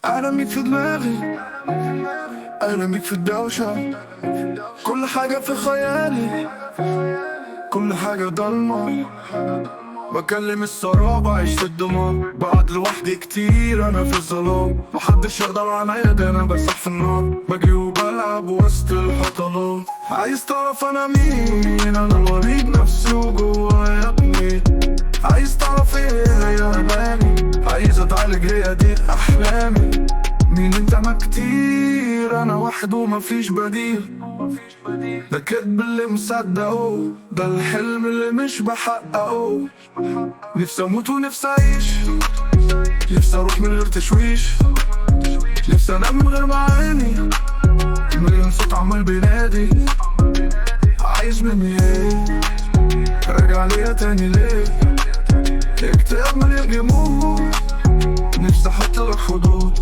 أنا ميت في دماغي، أنا ميت في الدوشة، كل حاجة في خيالي، كل حاجة ضلمة. بكلم السراب عيش في الدمار، بقعد لوحدي كتير أنا في الظلام. محدش يقدر عليا ده أنا بسح في النار، بجري وبلعب وسط الحطلات. عايز تعرف أنا مين؟ أنا مريض نفسي وجوايا ابني. عايز تعرف ايه هي أماني؟ عايز أتعالج هي دي أحلامي. مين انت؟ ما كتير، أنا واحد ومفيش بديل. ده الكدب اللي مصدقه، ده الحلم اللي مش بحققه. نفسي اموت ونفسي اعيش، نفسي اروح من غير تشويش، نفسي انام من غير معاني. مليون صوت عمال بينادي، عايز مني ايه؟ راجع ليا تاني ليه؟ اكتئاب مليان جمود، نفسي احط لك حدود.